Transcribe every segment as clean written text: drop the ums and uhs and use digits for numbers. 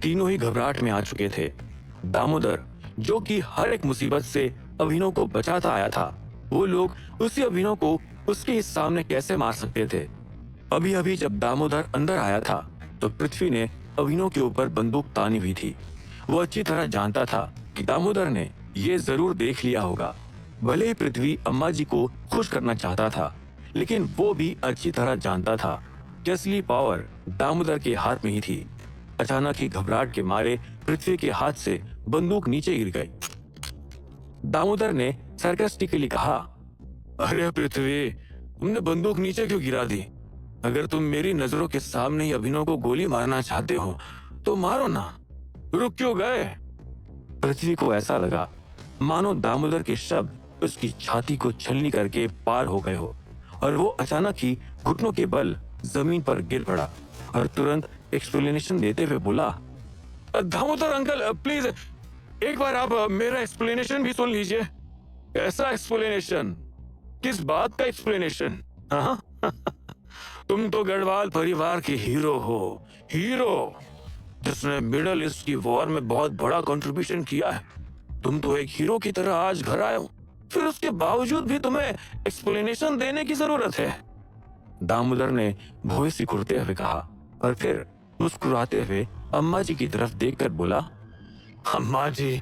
तीनों ही घबराहट में आ चुके थे। दामोदर, जो कि हर एक मुसीबत से अभिनव को बचाता आया था, वो लोग उसी अभिनव को उसके ही सामने कैसे मार सकते थे। अभी अभी जब दामोदर अंदर आया था तो पृथ्वी ने अभिनव के ऊपर बंदूक तानी हुई थी। वो अच्छी तरह जानता था कि दामोदर ने ये जरूर देख लिया होगा। भले ही पृथ्वी अम्मा जी को खुश करना चाहता था, लेकिन वो भी अच्छी तरह जानता था कि असली पावर दामोदर के हाथ में ही थी। अचानक ही घबराहट के मारे पृथ्वी के हाथ से बंदूक नीचे गिर गई। दामोदर ने सरकास्टिकली कहा, अरे पृथ्वी, तुमने बंदूक नीचे क्यों गिरा दी? अगर तुम मेरी नजरों के सामने ही अभिनव को गोली मारना चाहते हो तो मारो ना, रुक क्यों गए? पृथ्वी को ऐसा लगा मानो दामोदर के शब्द उसकी छाती को छलनी करके पार हो गए हो, और वो अचानक ही घुटनों के बल जमीन पर गिर पड़ा और तुरंत एक्सप्लेनेशन देते हुए बोला, दामोदर अंकल प्लीज, एक बार आप मेरा एक्सप्लेनेशन भी सुन लीजिए। ऐसा एक्सप्लेनेशन? किस बात का एक्सप्लेनेशन? हाँ तुम तो गढ़वाल परिवार के हीरो हो, हीरो जिसने मिडल ईस्ट की वॉर में बहुत बड़ा कंट्रीब्यूशन किया है। तुम तो एक हीरो की तरह आज घर आए हो, फिर उसके बावजूद भी तुम्हें एक्सप्लेनेशन देने की जरूरत है? दामोदर ने भौं सिकुड़ते हुए कहा और फिर मुस्कुराते हुए अम्मा जी की तरफ देखकर बोला, अम्मा जी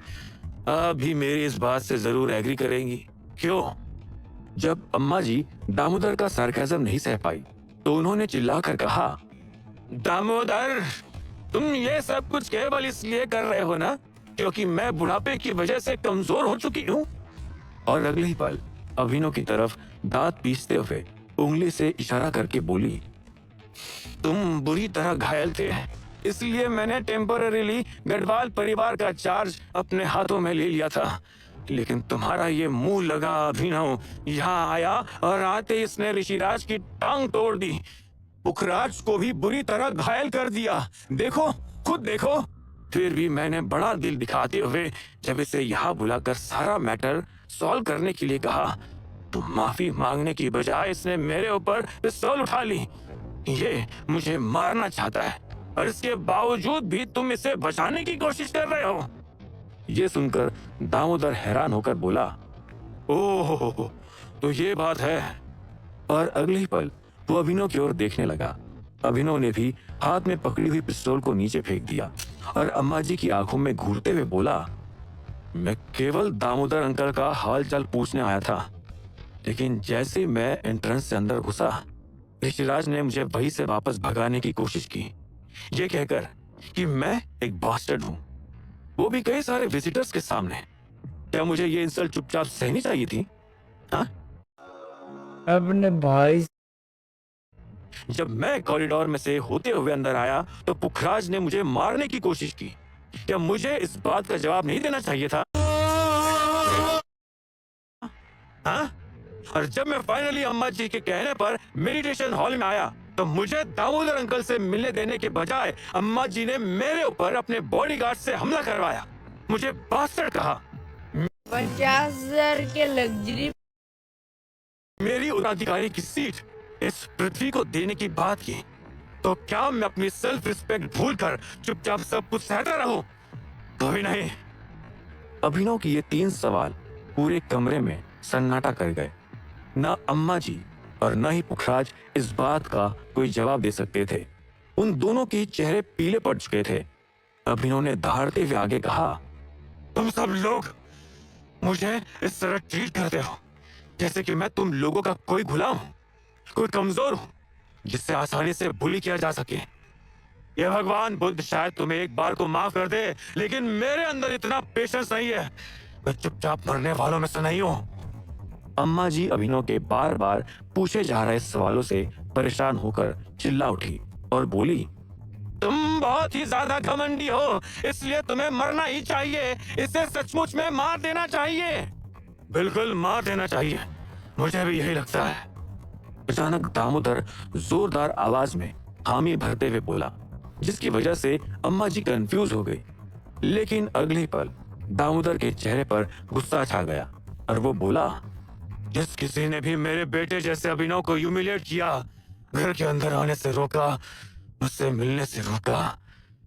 अभी मेरी इस बात से जरूर एग्री करेंगी, क्यों? जब अम्मा जी दामोदर का सार्केज्म नहीं सह पाई तो उन्होंने चिल्लाकर कहा, दामोदर, तुम ये सब कुछ केवल इसलिए कर रहे हो ना क्योंकि मैं बुढ़ापे की वजह से कमजोर हो चुकी हूँ? और अगले ही पल अभिनव की तरफ दांत पीसते हुए उंगली से इशारा करके बोली, तुम बुरी तरह घायल थे, इसलिए मैंने टेम्पररीली गढ़वाल परिवार का चार्ज अपने हाथों में ले लिया था। लेकिन तुम्हारा ये मुंह लगा अभिनव यहाँ आया और आते इसने ऋषिराज की टांग तोड़ दी, पुखराज को भी बुरी तरह घायल कर दिया। देखो, खुद देखो। फिर भी मैंने बड़ा दिल दिखाते हुए जब इसे यहाँ बुलाकर सारा मैटर सॉल्व करने के लिए कहा तो माफी मांगने की बजाय इसने मेरे ऊपर पिस्तौल उठा ली। ये मुझे मारना चाहता है और इसके बावजूद भी तुम इसे बचाने की कोशिश कर रहे हो। ये सुनकर दामोदर हैरान होकर बोला, ओह तो ये बात है। और अगले ही पल वो अभिनव की ओर देखने लगा। अभिनव ने भी हाथ में पकड़ी हुई पिस्तौल को नीचे फेंक दिया और अम्मा जी की आंखों में घूरते हुए बोला, मैं केवल दामोदर अंकल का हाल चाल पूछने आया था, लेकिन जैसे मैं एंट्रेंस से अंदर घुसा ऋषिराज ने मुझे वहीं से वापस भगाने की कोशिश की, ये कहकर कि मैं एक बास्टर्ड हूँ, वो भी कई सारे विजिटर्स के सामने। क्या मुझे ये इंसल्ट चुपचाप सहनी चाहिए थी? हाँ? अपने भाई जब मैं कॉरिडोर में से होते हुए अंदर आया तो पुखराज ने मुझे मारने की कोशिश की। क्या मुझे इस बात का जवाब नहीं देना चाहिए था? हाँ? और जब मैं फाइनली अम्मा जी के कहने पर मेडिटेशन हॉल में आया तो मुझे दामोदर अंकल से मिलने देने के बजाय अम्मा जी ने मेरे ऊपर अपने बॉडीगार्ड से हमला करवाया, मुझे बास्टर्ड कहा, 50,000 के लग्जरी मेरी उत्तराधिकारी की सीट इस पृथ्वी को देने की बात की, तो क्या मैं अपनी सेल्फ रिस्पेक्ट भूलकर चुपचाप सब कुछ सहता रहूं? कभी नहीं। अभिनव की ये 3 सवाल पूरे कमरे में सन्नाटा कर गए। न अम्मा जी और न ही पुखराज इस बात का कोई जवाब दे सकते थे। उन दोनों के चेहरे पीले पड़ चुके थे। अभिनव ने दहाड़ते हुए आगे कहा, तुम सब लोग मुझे इस तरह ट्रीट करते हो जैसे कि मैं तुम लोगों का कोई गुलाम हूं, कोई कमजोर हूं जिससे आसानी से बुली किया जा सके। ये भगवान बुद्ध शायद तुम्हें एक बार को माफ कर दे, लेकिन मेरे अंदर इतना पेशेंस नहीं है। मैं चुपचाप मरने वालों में से नहीं हूं। अम्मा जी अभिनव के बार बार पूछे जा रहे सवालों से परेशान होकर चिल्ला उठी और बोली, तुम बहुत ही ज्यादा घमंडी हो, इसलिए तुम्हें मरना ही चाहिए। इसे सचमुच में मार देना चाहिए। बिल्कुल मार देना चाहिए, मुझे भी यही लगता है। अचानक दामोदर जोरदार आवाज में हामी भरते हुए बोला, जिसकी वजह से अम्मा जी कंफ्यूज हो गई। लेकिन अगले पल दामोदर के चेहरे पर गुस्सा छा गया और वो बोला, जिस किसी ने भी मेरे बेटे जैसे अभिनव को ह्यूमिलिएट किया, घर के अंदर आने से रोका, उससे मिलने से रोका,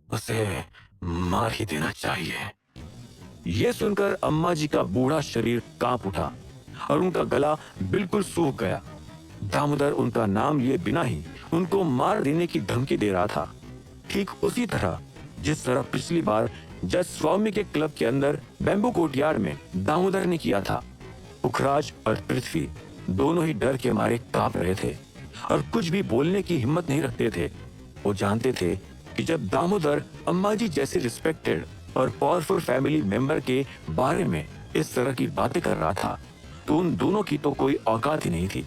उसे मार ही देना चाहिए। ये सुनकर अम्मा जी का बूढ़ा शरीर कांप उठा और उनका गला बिल्कुल सूख गया। दामोदर उनका नाम लिए बिना ही उनको मार देने की धमकी दे रहा था, ठीक उसी तरह जिस तरह पिछली बार जज स्वामी के क्लब के अंदर बैम्बू कोर्टयार्ड में दामोदर ने किया था। पुखराज और पृथ्वी दोनों ही डर के मारे कांप रहे थे और कुछ भी बोलने की हिम्मत नहीं रखते थे। वो जानते थे कि जब दामोदर अम्मा जी जैसे रिस्पेक्टेड और पावरफुल फैमिली मेंबर के बारे में इस तरह की बातें कर रहा था तो उन दोनों की तो कोई औकात ही नहीं थी।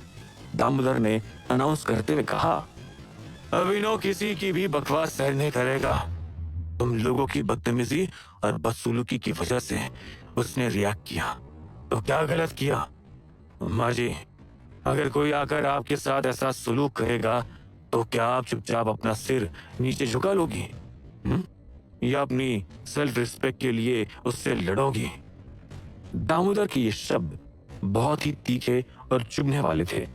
दामोदर ने अनाउंस करते हुए कहा, अभिनव किसी की भी बकवास सहन नहीं करेगा। तुम लोगों की बदतमीजी और बदसलूकी की वजह से उसने रिएक्ट किया, तो क्या गलत किया? अम्मा जी, अगर कोई आकर आपके साथ ऐसा सलूक करेगा तो क्या आप चुपचाप अपना सिर नीचे झुका लोगी या अपनी सेल्फ रिस्पेक्ट के लिए उससे लड़ोगी? दामोदर के ये शब्द बहुत ही तीखे और चुभने वाले थे,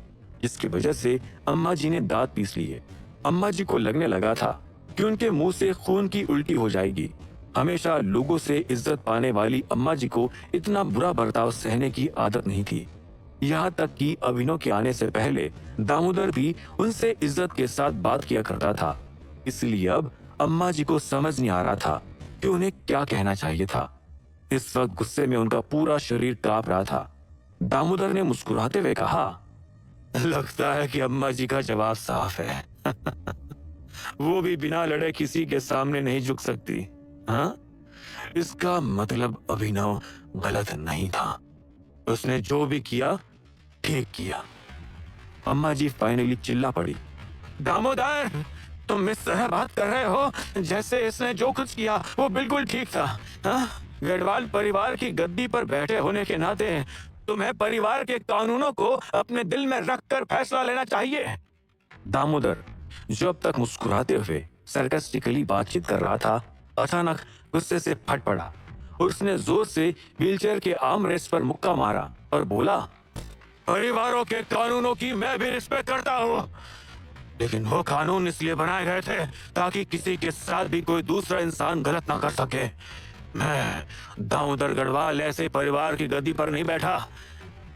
जिसकी वजह से अम्मा जी ने दांत पीस लिए। अम्मा जी को लगने लगा था कि उनके मुंह से खून की उल्टी हो जाएगी। हमेशा लोगों से इज्जत पाने वाली अम्मा जी को इतना बुरा बर्ताव सहने की आदत नहीं थी। यहाँ तक कि अभिनव के आने से पहले दामोदर भी उनसे इज्जत के साथ बात किया करता था। इसलिए अब अम्मा जी को समझ नहीं आ रहा था कि उन्हें क्या कहना चाहिए था। इस वक्त गुस्से में उनका पूरा शरीर कांप रहा था। दामोदर ने मुस्कुराते हुए कहा, लगता है कि अम्मा जी का जवाब साफ है। वो भी बिना लड़े किसी के सामने नहीं झुक सकती। हाँ, इसका मतलब अभिनव गलत नहीं था। उसने जो भी किया ठीक किया। अम्मा जी फाइनली चिल्ला पड़ी, दामोदर, तुम इस तरह बात कर रहे हो जैसे इसने जो कुछ किया वो बिल्कुल ठीक था। हाँ? गढ़वाल परिवार की गद्दी पर बैठे होने के नाते तुम्हें परिवार के कानूनों को अपने दिल में रखकर फैसला लेना चाहिए। दामोदर, जो अब तक मुस्कुराते हुए सरकास्टिकली बातचीत कर रहा था, अचानक गुस्से से फट पड़ा और उसने जोर से व्हीलचेयर के आर्म रेस्ट पर मुक्का मारा और बोला, परिवारों के कानूनों की मैं भी रिस्पेक्ट करता हूँ, लेकिन वो कानून इसलिए बनाए गए थे ताकि किसी के साथ भी कोई दूसरा इंसान गलत ना कर सके। मैं दामोदर गढ़वाल ऐसे परिवार की गद्दी पर नहीं बैठा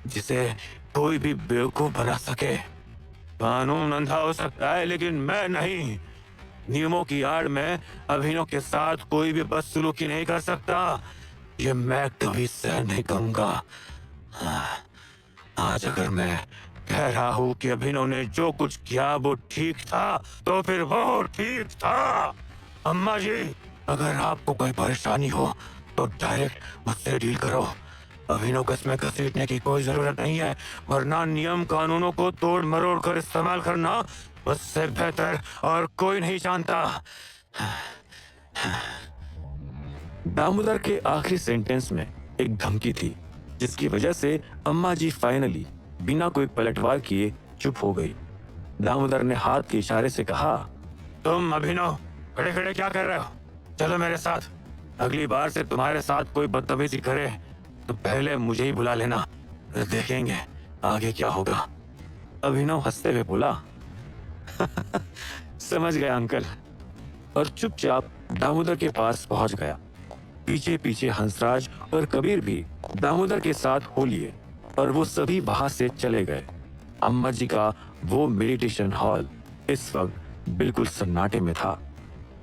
जिसे कोई भी बेवकूफ बना सके। कानून अंधा हो सकता है लेकिन मैं नहीं। नियमों की आड़ में अभिनव के साथ कोई भी बदसलूकी नहीं कर सकता। ये मैं कभी सहन नहीं करूंगा। आज अगर मैं कह रहा हूँ कि अभिनव ने जो कुछ किया वो ठीक था, तो फिर वो ठीक था। अम्मा जी, अगर आपको कोई परेशानी हो तो डायरेक्ट मुझसे डील करो। अभिनव कस्में घसीटने की कोई जरूरत नहीं है, वरना नियम कानूनों को तोड़ मरोड़ कर इस्तेमाल करना मुझसे बेहतर और कोई नहीं जानता। दामोदर के आखिरी सेंटेंस में एक धमकी थी, जिसकी वजह से अम्मा जी फाइनली बिना कोई पलटवार किए चुप हो गई। दामोदर ने हाथ के इशारे से कहा, तुम अभिनव खड़े खड़े क्या कर रहे हो? चलो मेरे साथ। अगली बार से तुम्हारे साथ कोई बदतमीजी करे तो पहले मुझे ही बुला लेना, फिर देखेंगे आगे क्या होगा। अभिनव हंसते हुए बोला, समझ गया अंकल, और चुपचाप दामोदर के पास पहुंच गया। पीछे पीछे हंसराज और कबीर भी दामोदर के साथ हो लिए और वो सभी वहां से चले गए। अम्मा जी का वो मेडिटेशन हॉल इस वक्त बिल्कुल सन्नाटे में था।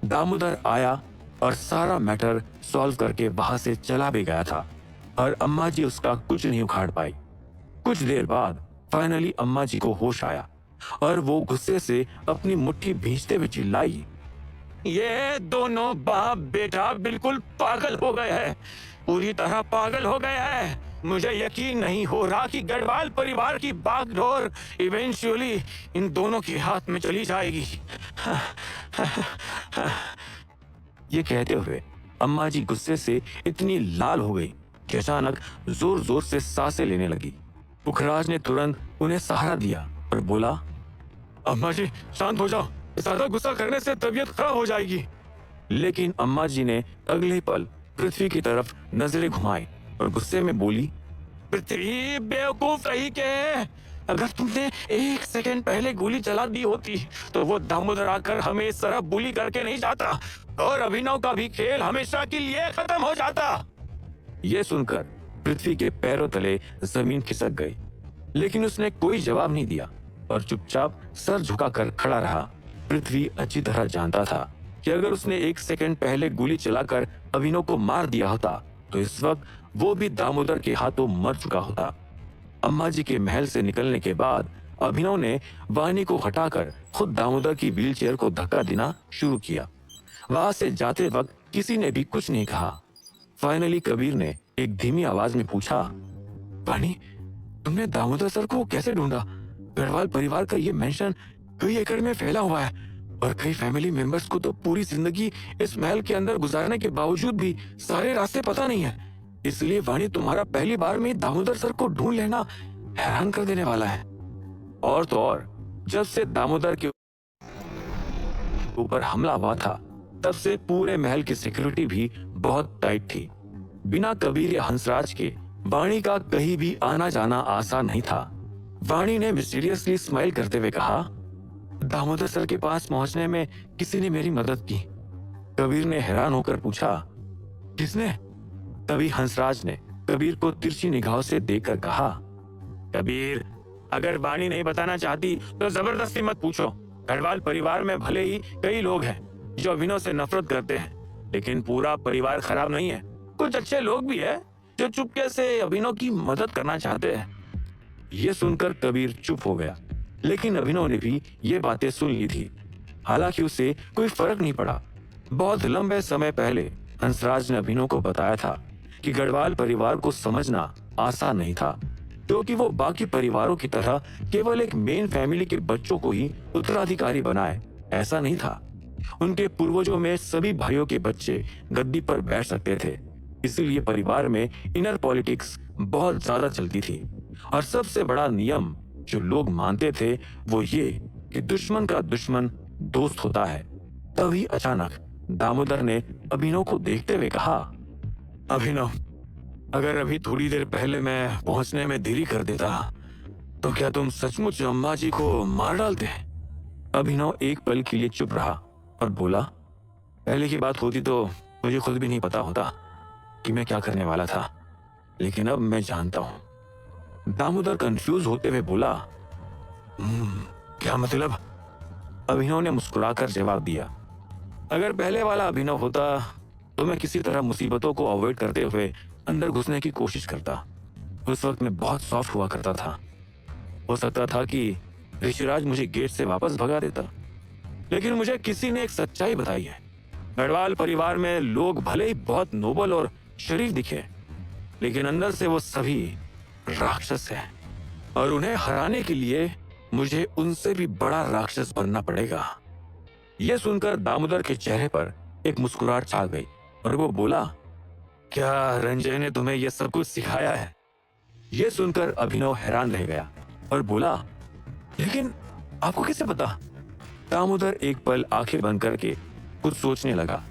दामोदर आया और सारा मैटर सॉल्व करके वहां से चला भी गया था और अम्मा जी उसका कुछ नहीं उखाड़ पाई। कुछ देर बाद फाइनली अम्मा जी को होश आया और वो गुस्से से अपनी मुट्ठी भींचते हुए चिल्लाई, ये दोनों बाप बेटा बिल्कुल पागल हो गए हैं, पूरी तरह पागल हो गए हैं। मुझे यकीन नहीं हो रहा कि गढ़वाल परिवार की बागडोर इवेंचुअली इन दोनों के हाथ में चली जाएगी। ये कहते हुए अम्मा जी गुस्से से इतनी लाल हो गई कि अचानक जोर जोर से सांसें लेने लगी। पुखराज ने तुरंत उन्हें सहारा दिया और बोला, अम्मा जी शांत हो जाओ, ज्यादा गुस्सा करने से तबीयत खराब हो जाएगी। लेकिन अम्मा जी ने अगले पल पृथ्वी की तरफ नजरें घुमाई और गुस्से में बोली, पृथ्वी बेवकूफ रही के अगर तुमने 1 सेकंड पहले गोली चला दी होती तो वो दामोदर आकर हमें इस तरह बुली करके नहीं जाता और अभिनव का भी खेल हमेशा के लिए खत्म हो जाता। ये सुनकर पृथ्वी के पैरों तले जमीन खिसक गई, लेकिन उसने कोई जवाब नहीं दिया और चुपचाप सर झुकाकर खड़ा रहा। पृथ्वी अच्छी तरह जानता था कि अगर उसने 1 सेकंड पहले गोली चलाकर अभिनव को मार दिया होता तो इस वक्त वो भी दामोदर के हाथों मर चुका होता। अम्मा जी के महल से निकलने के बाद अभिनव ने वाणी को हटाकर खुद दामोदर की व्हीलचेयर को धक्का देना शुरू किया। वहां से जाते वक्त किसी ने भी कुछ नहीं कहा। फाइनली कबीर ने एक धीमी आवाज में पूछा, वाणी, तुमने दामोदर सर को कैसे ढूंढा? गढ़वाल परिवार का ये मेंशन कई एकड़ में फैला हुआ है और कई फैमिली मेंबर्स को तो पूरी जिंदगी इस महल के अंदर गुजारने के बावजूद भी सारे रास्ते पता नहीं है। इसलिए वाणी, तुम्हारा पहली बार में दामोदर सर को ढूंढ लेना हैरान कर देने वाला है। और तो और, जब से दामोदर के ऊपर हमला हुआ था तब से पूरे महल की सिक्योरिटी भी बहुत टाइट थी। बिना कबीर या हंसराज के वाणी का कहीं भी आना जाना आसान नहीं था। वाणी ने मिस्टीरियसली स्माइल करते हुए कहा, दामोदर सर के पास पहुंचने में किसी ने मेरी मदद की। कबीर ने हैरान होकर पूछा, किसने? तभी हंसराज ने कबीर को तिरछी निगाहों से देखकर कहा, कबीर, अगर वाणी नहीं बताना चाहती तो जबरदस्ती मत पूछो। गढ़वाल परिवार में भले ही कई लोग हैं जो अभिनव से नफरत करते हैं, लेकिन पूरा परिवार खराब नहीं है। कुछ अच्छे लोग भी हैं जो चुपके से अभिनव की मदद करना चाहते हैं। ये सुनकर कबीर चुप हो गया, लेकिन अभिनव ने भी ये बातें सुन ली थी। हालांकि उसे कोई फर्क नहीं पड़ा। बहुत लंबे समय पहले हंसराज ने अभिनव को बताया था कि गढ़वाल परिवार को समझना आसान नहीं था, क्योंकि वो बाकी परिवारों की तरह केवल एक मेन फैमिली के बच्चों को ही उत्तराधिकारी बनाए, ऐसा नहीं था। उनके पूर्वजों में सभी भाइयों के बच्चे गद्दी पर बैठ सकते थे। इसीलिए परिवार में इनर पॉलिटिक्स बहुत ज्यादा चलती थी और सबसे बड़ा नियम जो लोग मानते थे वो ये कि दुश्मन का दुश्मन दोस्त होता है। तभी अचानक दामोदर ने अभिनव को देखते हुए कहा, अभिनव, अगर अभी थोड़ी देर पहले मैं पहुंचने में देरी कर देता तो क्या तुम सचमुच अम्मा जी को मार डालते? अभिनव एक पल के लिए चुप रहा और बोला, पहले की बात होती तो मुझे खुद भी नहीं पता होता कि मैं क्या करने वाला था, लेकिन अब मैं जानता हूं। दामोदर कंफ्यूज होते हुए बोला, क्या मतलब? अभिनव ने मुस्कुराकर जवाब दिया, अगर पहले वाला अभिनव होता तो मैं किसी तरह मुसीबतों को अवॉइड करते हुए अंदर घुसने की कोशिश करता। उस वक्त मैं बहुत सॉफ्ट हुआ करता था। हो सकता था कि ऋषिराज मुझे गेट से वापस भगा देता, लेकिन मुझे किसी ने एक सच्चाई बताई है। गढ़वाल परिवार में लोग भले ही बहुत नोबल और शरीफ दिखे, लेकिन अंदर से वो सभी राक्षस हैं और उन्हें हराने के लिए मुझे उनसे भी बड़ा राक्षस बनना पड़ेगा। यह सुनकर दामोदर के चेहरे पर एक मुस्कुराहट छा गई और वो बोला, क्या रंजय ने तुम्हें यह सब कुछ सिखाया है? यह सुनकर अभिनव हैरान रह गया और बोला, लेकिन आपको कैसे पता? दामोदर एक पल आंखें बंद करके कुछ सोचने लगा,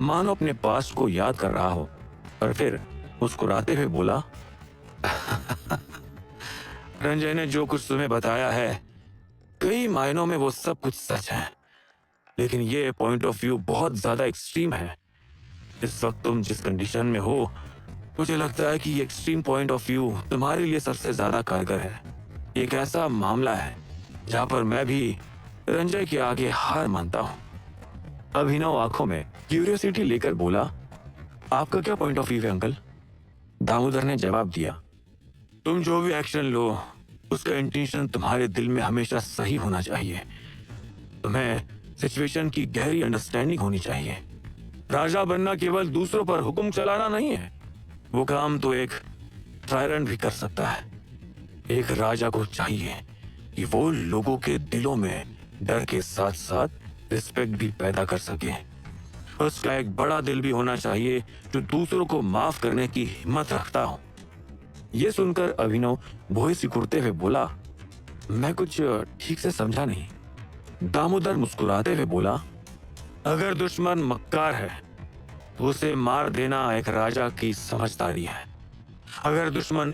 मानो अपने पास्ट को याद कर रहा हो, और फिर मुस्कुराते हुए बोला, रंजय ने जो कुछ तुम्हें बताया है कई मायनों में वो सब कुछ सच है, लेकिन ये पॉइंट ऑफ व्यू बहुत ज्यादा एक्सट्रीम है। इस वक्त तुम जिस कंडीशन में हो, मुझे लगता है कि ये एक्सट्रीम पॉइंट ऑफ व्यू तुम्हारे लिए सबसे ज्यादा कारगर है। एक ऐसा मामला है जहां पर मैं भी रंजय के आगे हार मानता हूं। अभिनव आंखों में क्यूरियोसिटी लेकर बोला, आपका क्या पॉइंट ऑफ व्यू है अंकल? दामोदर ने जवाब दिया, तुम जो भी एक्शन लो उसका इंटेंशन तुम्हारे दिल में हमेशा सही होना चाहिए। तुम्हें सिचुएशन की गहरी अंडरस्टैंडिंग होनी चाहिए। राजा बनना केवल दूसरों पर हुक्म चलाना नहीं है, वो काम तो एक टायरन भी कर सकता है। एक राजा को चाहिए कि वो लोगों के दिलों में डर के साथ साथ रिस्पेक्ट भी पैदा कर सके। उसका एक बड़ा दिल भी होना चाहिए जो दूसरों को माफ करने की हिम्मत रखता हो। ये सुनकर अभिनव भोए सिकुड़ते हुए बोला, मैं कुछ ठीक से समझा नहीं। दामोदर मुस्कुराते हुए बोला, अगर दुश्मन मक्कार है तो उसे मार देना एक राजा की समझदारी है। अगर दुश्मन